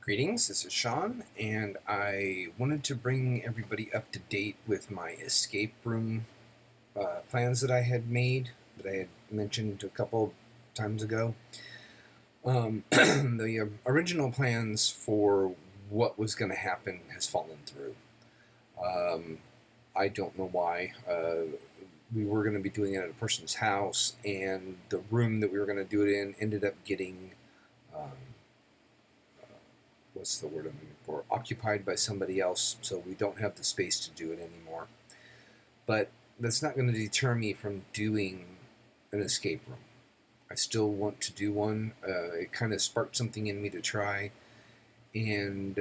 Greetings, this is Sean, and I wanted to bring everybody up to date with my escape room plans that I had made, that I had mentioned a couple times ago. The original plans for what was going to happen has fallen through. I don't know why. We were going to be doing it at a person's house, and the room that we were going to do it in ended up getting what's the word I'm looking for? Occupied by somebody else, so we don't have the space to do it anymore. But that's not going to deter me from doing an escape room. I still want to do one. It kind of sparked something in me to try, and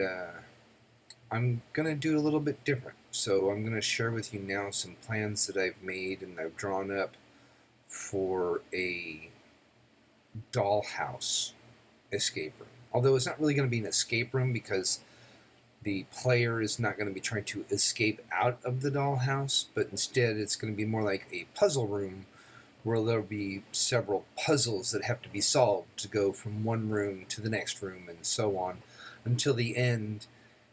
I'm going to do it a little bit different. So I'm going to share with you now some plans that I've made and I've drawn up for a dollhouse escape room. Although it's not really going to be an escape room because the player is not going to be trying to escape out of the dollhouse, but instead it's going to be more like a puzzle room where there'll be several puzzles that have to be solved to go from one room to the next room and so on until the end.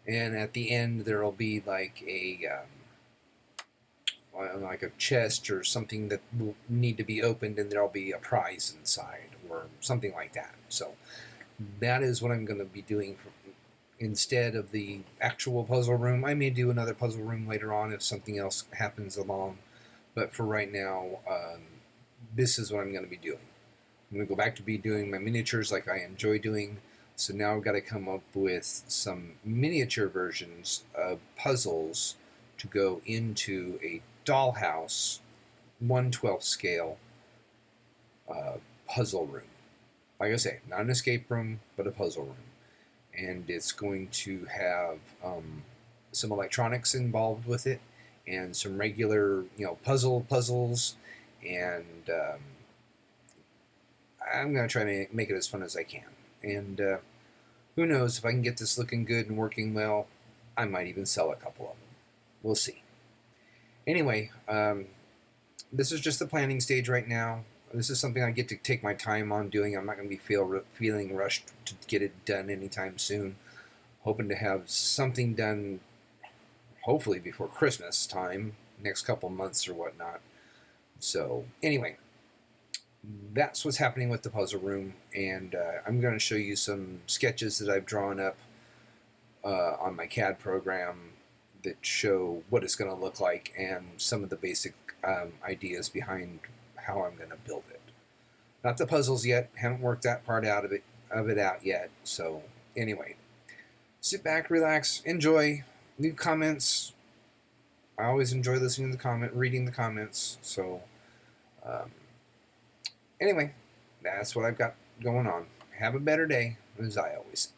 And at the end there'll be like a chest or something that will need to be opened, and there'll be a prize inside or something like that. So that is what I'm going to be doing instead of the actual puzzle room. I may do another puzzle room later on if something else happens along, but for right now, this is what I'm going to be doing. I'm going to go back to be doing my miniatures like I enjoy doing, so now I've got to come up with some miniature versions of puzzles to go into a dollhouse 1/12 scale puzzle room. Like I say, not an escape room, but a puzzle room. And it's going to have some electronics involved with it, and some regular, puzzles. And I'm going to try to make it as fun as I can. And who knows, if I can get this looking good and working well, I might even sell a couple of them. We'll see. Anyway, this is just the planning stage right now. This is something I get to take my time on doing. I'm not going to be feeling rushed to get it done anytime soon. Hoping to have something done, hopefully before Christmas time, next couple months or whatnot. So anyway, that's what's happening with the puzzle room, and I'm going to show you some sketches that I've drawn up on my CAD program that show what it's going to look like and some of the basic ideas behind how I'm going to build it. Not the puzzles yet. Haven't worked that part out of it out yet. So anyway, sit back, relax, enjoy. Leave comments. I always enjoy listening to reading the comments. So anyway, that's what I've got going on. Have a better day, as I always say.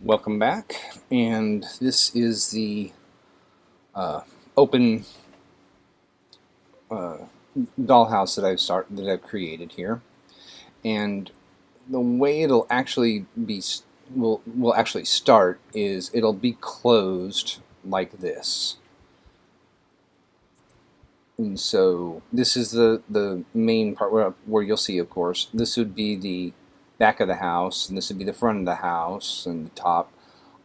Welcome back, and this is the open dollhouse that I've created here, and the way it'll actually will actually start is it'll be closed like this, and so this is the main part where you'll see, of course, this would be the back of the house, and this would be the front of the house and the top.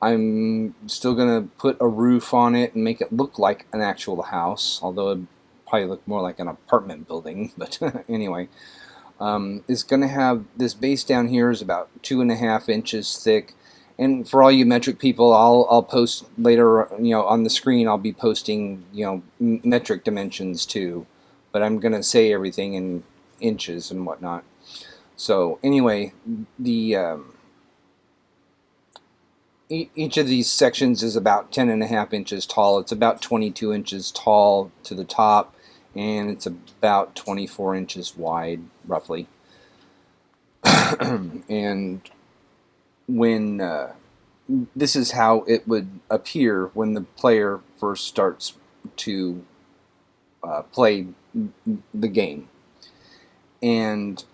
I'm still going to put a roof on it and make it look like an actual house, although it'd probably look more like an apartment building. But anyway, it's going to have this base down here is about 2.5 inches thick. And for all you metric people, I'll post later, on the screen. I'll be posting, metric dimensions too. But I'm going to say everything in inches and whatnot. So anyway, the each of these sections is about 10.5 inches tall. It's about 22 inches tall to the top, and it's about 24 inches wide, roughly. And when this is how it would appear when the player first starts to play the game. And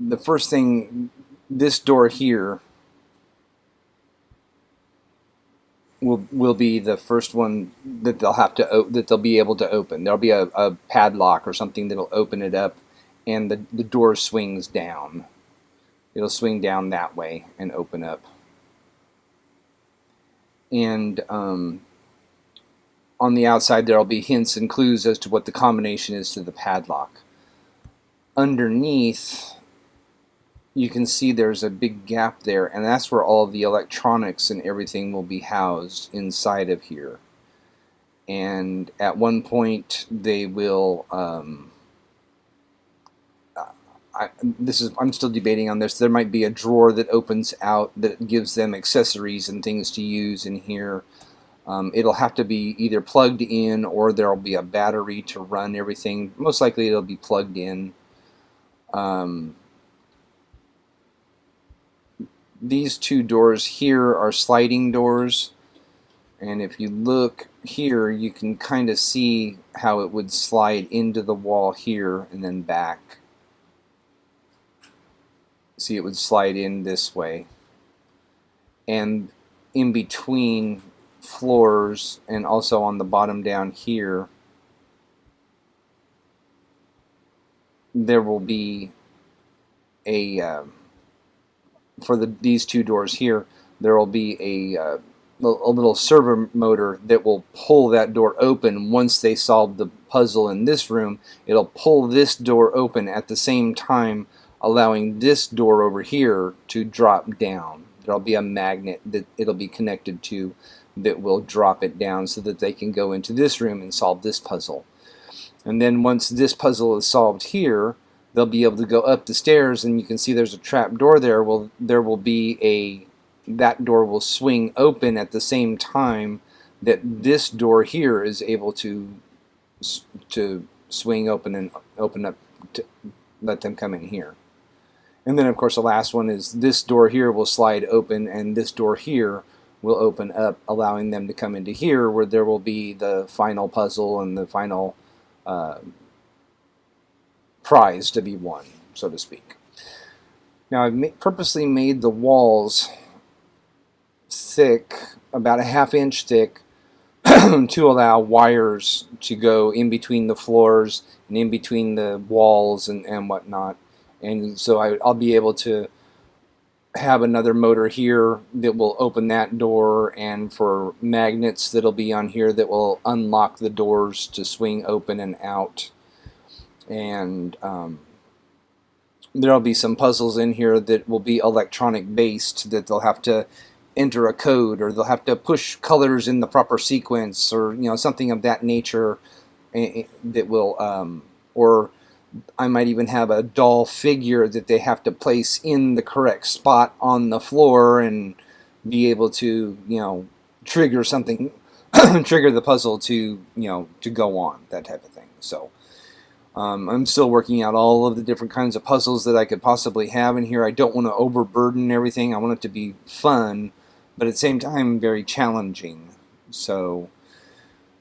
the first thing, this door here will be the first one that they'll be able to open. There'll be a padlock or something that'll open it up, and the door swings down. It'll swing down that way and open up. And on the outside there'll be hints and clues as to what the combination is to the padlock. Underneath, you can see there's a big gap there, and that's where all of the electronics and everything will be housed inside of here. And at one point they will I'm still debating on this. There might be a drawer that opens out that gives them accessories and things to use in here. It'll have to be either plugged in, or there'll be a battery to run everything. Most likely it'll be plugged in. These two doors here are sliding doors, and if you look here, you can kind of see how it would slide into the wall here and then back. See, it would slide in this way, and in between floors and also on the bottom down here there will be a for these two doors here, there will be a little servo motor that will pull that door open. Once they solve the puzzle in this room, it'll pull this door open at the same time, allowing this door over here to drop down. There'll be a magnet that it'll be connected to that will drop it down so that they can go into this room and solve this puzzle. And then once this puzzle is solved here, they'll be able to go up the stairs, and you can see there's a trap door there. Well, there will be that door will swing open at the same time that this door here is able to swing open and open up to let them come in here. And then of course the last one is this door here will slide open, and this door here will open up, allowing them to come into here, where there will be the final puzzle and the final prize to be won, so to speak. Now I've purposely made the walls thick, about a ½ inch thick, to allow wires to go in between the floors and in between the walls and whatnot. And so I'll be able to have another motor here that will open that door, and for magnets that'll be on here that will unlock the doors to swing open and out. And there'll be some puzzles in here that will be electronic based, that they'll have to enter a code, or they'll have to push colors in the proper sequence, or something of that nature, that will or I might even have a doll figure that they have to place in the correct spot on the floor and be able to trigger something trigger the puzzle to to go on, that type of thing. So I'm still working out all of the different kinds of puzzles that I could possibly have in here. I don't want to overburden everything. I want it to be fun, but at the same time very challenging. So,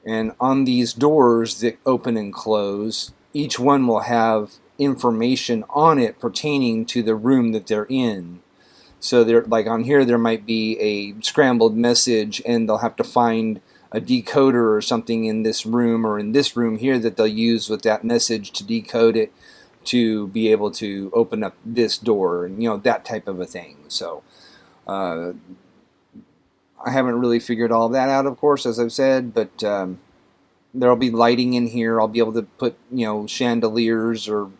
and on these doors that open and close, each one will have information on it pertaining to the room that they're in. So there, like on here, there might be a scrambled message, and they'll have to find a decoder or something in this room or in this room here that they'll use with that message to decode it to be able to open up this door, and that type of a thing. So I haven't really figured all that out, of course, as I've said, but there'll be lighting in here. I'll be able to put chandeliers or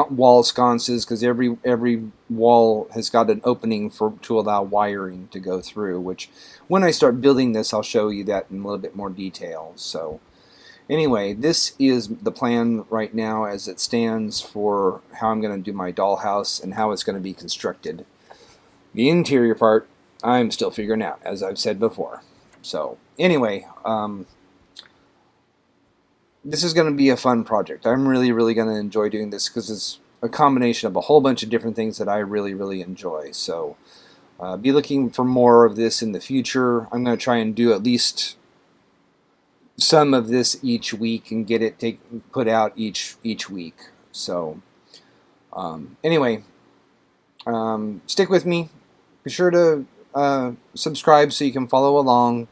wall sconces, because every wall has got an opening to allow wiring to go through, which when I start building this, I'll show you that in a little bit more detail. So anyway, this is the plan right now as it stands for how I'm going to do my dollhouse and how it's going to be constructed. The interior part, I'm still figuring out, as I've said before. So anyway, this is going to be a fun project. I'm really going to enjoy doing this, because it's a combination of a whole bunch of different things that I really enjoy. So be looking for more of this in the future. I'm going to try and do at least some of this each week and get it put out each week. So anyway, stick with me. Be sure to subscribe so you can follow along.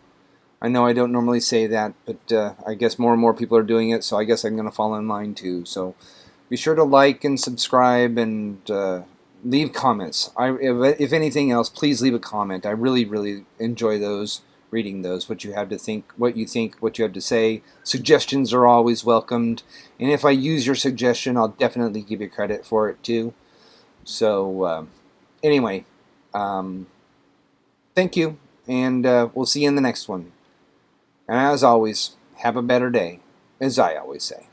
I know I don't normally say that, but I guess more and more people are doing it, so I guess I'm going to fall in line too. So be sure to like and subscribe and leave comments. If anything else, please leave a comment. I really, really enjoy those, reading those, what you have to think, what you think, what you have to say. Suggestions are always welcomed. And if I use your suggestion, I'll definitely give you credit for it too. So anyway, thank you, and we'll see you in the next one. And as always, have a better day, as I always say.